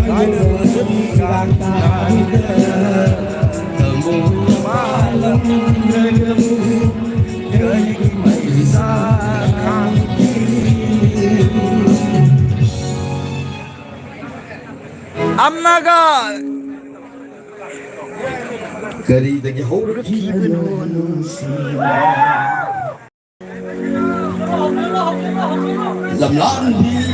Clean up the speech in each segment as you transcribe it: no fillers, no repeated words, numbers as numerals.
cái đường càng dài thờ mù ba lần nơi đường nơi mây xa khang 엄마가 그리되게 호를 피는 làm lon đi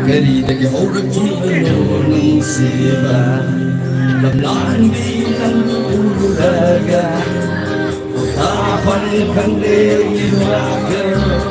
그리되게 호를 피는 시바 làm lon đi 울다가 다판 강대 일화가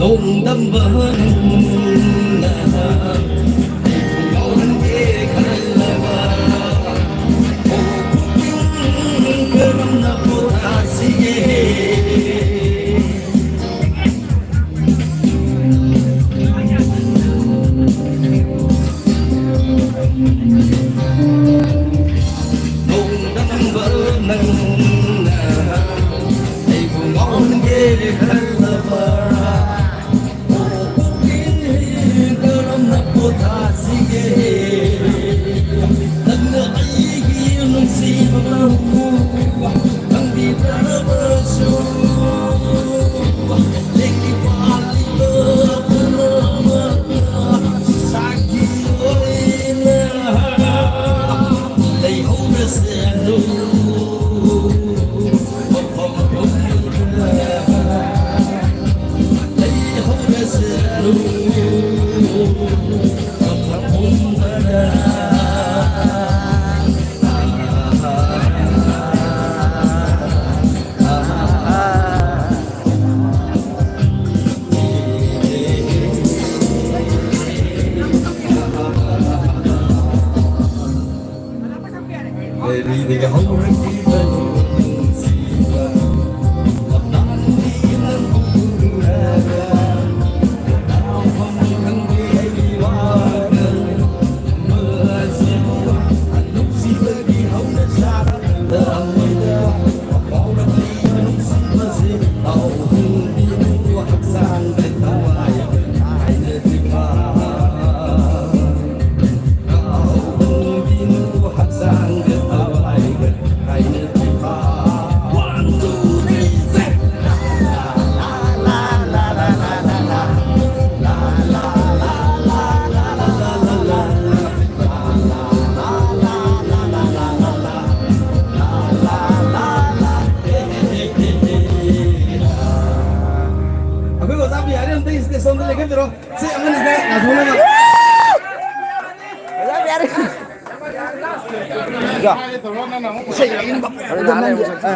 nung đâm vỡ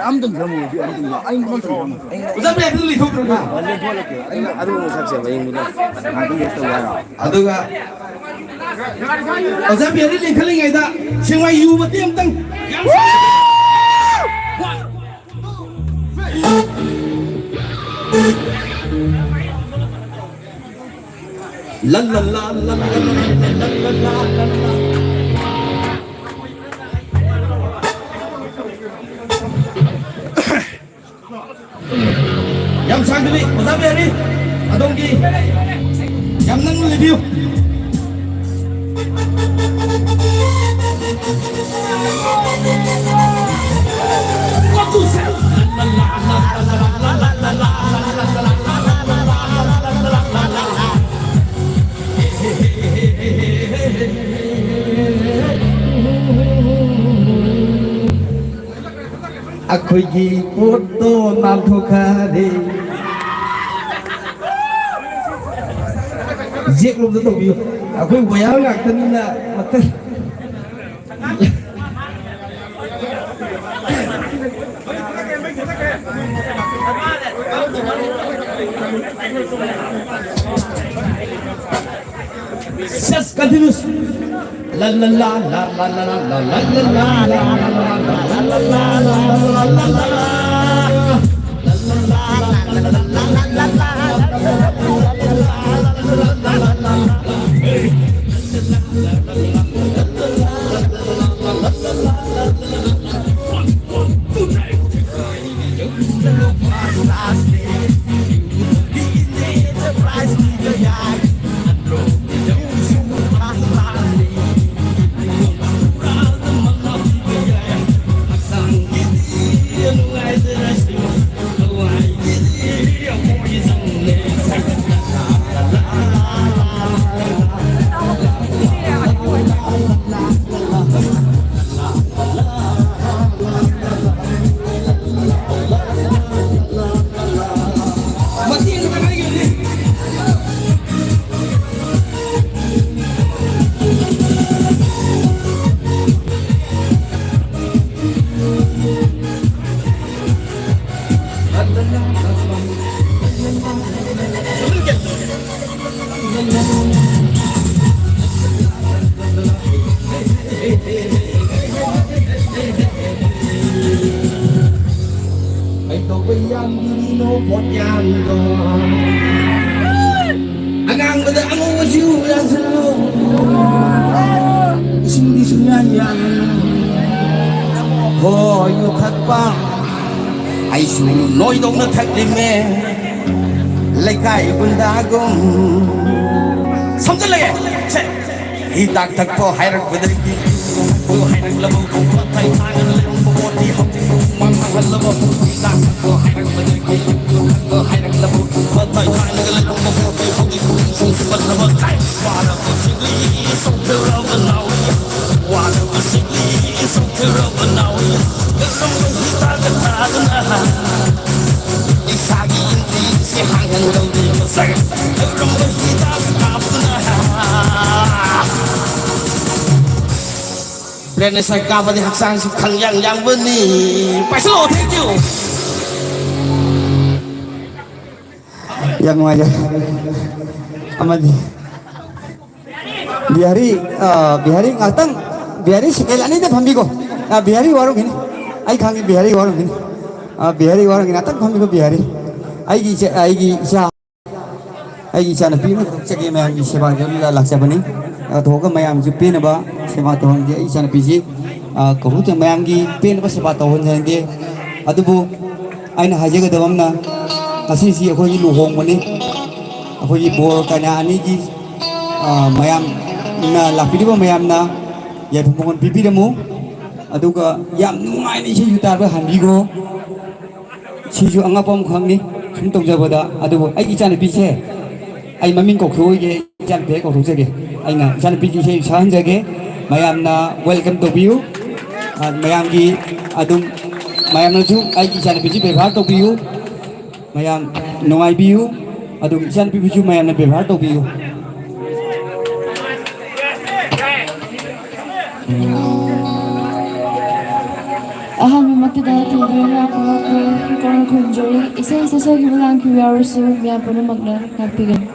아무도 못 먹어. 아니 못 들어. 우선 내 들리 통 들어. 원래 좋아할게. 아니 아도 삭제 왜 이거는. 나도 했어 봐. 아도가 어차피 릴리 클링이다. 생활 유부 땜땅. 랄랄랄랄랄랄랄랄랄랄랄 Sang quý vị, một giáp về đi. Đông Kỳ Nhằm nâng review. Aku gi foto nantu kari giết luôn rất nhiều. Aku bayar nggak kena mati. Just continuous. La la la la la la la la la la la la la la la. Angang pada angu wasiu yang selalu Sini sunyanyan Ho yu thak pa Ai su noi dong na thak di me Lai kai bunda gong Samjal lagi Che Hi tak thak po hai rak badri ki Ko hai rak labo ko thai tangan lem bo ti hok ti mang mang labo Hi tak thak po hai rak badri ki Ko hai rak labo ko thai tangan lem bo ti hok ti sung bat labo kai Wara ko sigli sung te ra ba nau Wara ko sigli sung te ra ba nau Garam ko hi tak ta na Isagi inti si hang hang lo di masag Garam ko hi tak ta na Lên này ca và đi học sang sự khẳng yang yang bên đi phải solo thế chứ Yang aja. Amadi. Bihari ngatang Bihari sekali ani deh pambigo. Bihari warung ini. Ai kangi Bihari warung ini. Bihari warung ini ngatang pambigo Bihari. Ai gicha na pino cegi me ang seba jol laksa bani. Thoga mayam ju pina ba seba to ang gicha na piji. ꯀꯧꯔꯨ ꯇꯦꯡ ꯃꯌꯥꯝꯒꯤ ꯄꯦꯟꯅꯕ ꯁꯦꯕꯥ ꯇꯧꯍꯟꯖꯅꯤꯡꯗꯦ ꯑꯗꯨꯕꯨ ꯑꯩꯅ ꯍꯥꯏꯖꯒꯗꯕ ꯑꯃꯅ ꯉꯁꯤꯁꯤ ꯑꯩꯈꯣꯏꯒꯤ ꯂꯨꯍꯣꯡꯕꯅꯤ ꯑꯩꯈꯣꯏꯒꯤ ꯕꯣꯔ ꯀꯩꯅꯥ ꯑꯅꯤꯒꯤ ꯃꯌꯥꯝꯅ ꯂꯥꯛꯄꯤꯔꯤꯕ ꯃꯌꯥꯝꯅ ꯌꯥꯏꯐ ꯃꯉꯣꯟ ꯄꯤꯕꯤꯔꯝꯃꯨ ꯑꯗꯨꯒ ꯌꯥꯝ ꯅꯨꯡꯉꯥꯏꯅ ꯏꯁꯩꯁꯨ ꯇꯥꯕ ꯍꯟꯕꯤꯈ꯭ꯔꯣ ꯁꯤꯁꯨ ꯑꯉꯛꯄ ꯑꯃꯈꯛꯅꯤ ꯁꯨꯝ ꯇꯧꯖꯕꯗ ꯑꯗꯨꯕꯨ ꯑꯩꯒꯤ ꯏꯆꯥꯅꯨꯄꯤꯁꯦ ꯑꯩ ꯃꯃꯤꯡ ꯀꯧꯊꯣꯛꯑꯣꯏꯒꯦ ꯏꯆꯥꯅꯨꯄꯤ ꯍꯦꯛ ꯀꯧꯊꯣꯛꯆꯒꯦ ꯑꯩꯅ ꯏꯆꯥꯅꯨꯄꯤꯒꯤ ꯏꯁꯩ ꯁꯛꯍꯟꯖꯒꯦ ꯃꯌꯥꯝꯅ ꯋꯦꯜꯀꯝ ꯇꯧꯕꯤꯌꯨ ꯃꯌꯥꯝꯒꯤ ꯑꯗꯨꯝ ꯃꯌꯥꯝꯅꯁꯨ ꯑꯩꯒꯤ ꯏꯆꯥꯅꯨꯄꯤꯁꯤ ꯕꯦꯕꯥꯔ ꯇꯧꯕꯤꯌꯨ ꯃꯌꯥꯝ ꯅꯨꯡꯉꯥꯏꯕꯤꯌꯨ ꯑꯗꯨꯒ ꯏꯆꯥꯅꯨꯄꯤꯕꯨꯁꯨ ꯃꯌꯥꯝꯅ ꯕꯦꯕꯥꯔ ꯇꯧꯕꯤꯌꯨ ꯑꯍꯥꯟꯕꯃꯛꯇꯗ ꯊꯦꯡꯗꯨꯅ ꯂꯥꯛꯄ ꯏꯀꯣꯟꯅ ꯈꯨꯔꯨꯝꯖꯔꯤ ꯏꯁꯩ ꯁꯛꯆꯈꯤꯕ ꯂꯥꯡꯈꯤꯕ ꯌꯥꯎꯔꯁꯨ ꯃꯤꯌꯥꯝ ꯄꯨꯝꯅꯃꯛꯅ ꯉꯥꯛꯄꯤꯒꯅꯤ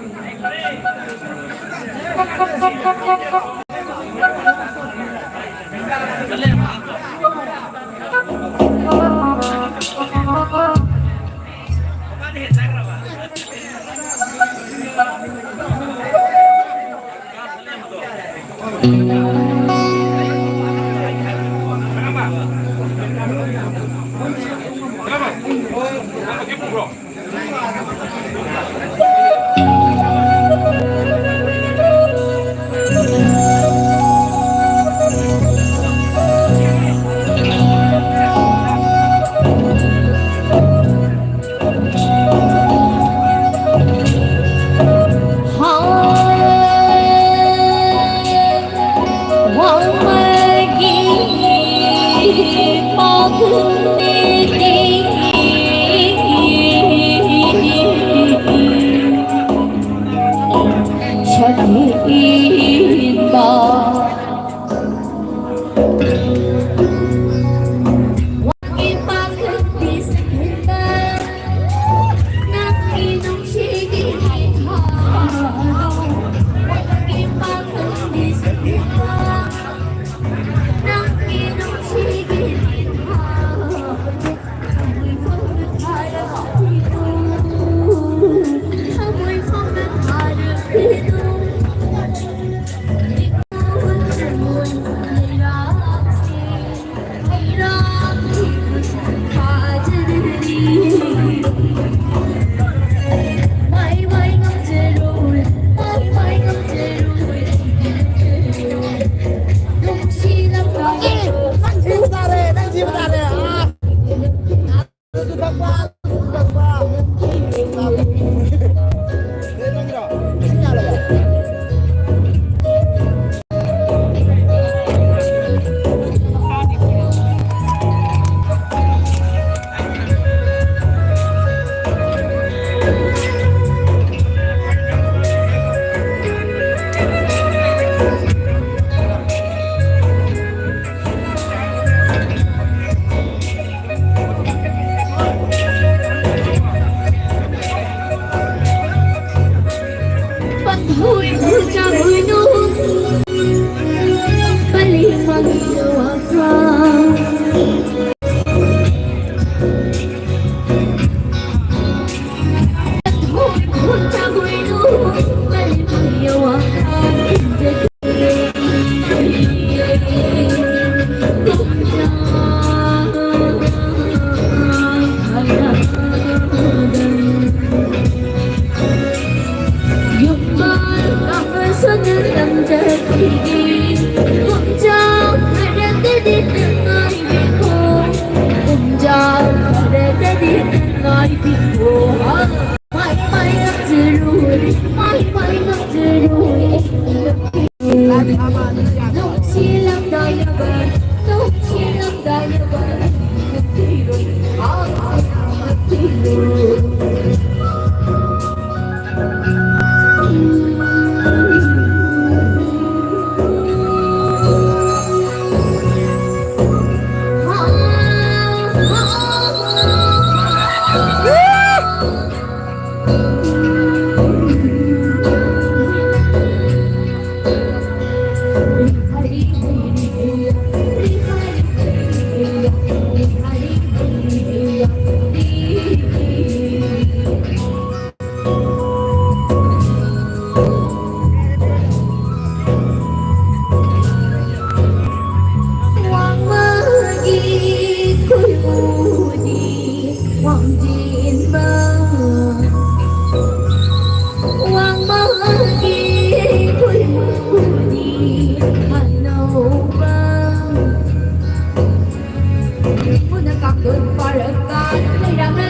ꯌꯨꯠ ꯄꯥꯔꯛꯀꯥꯟ ꯂꯩꯔꯥꯡꯅ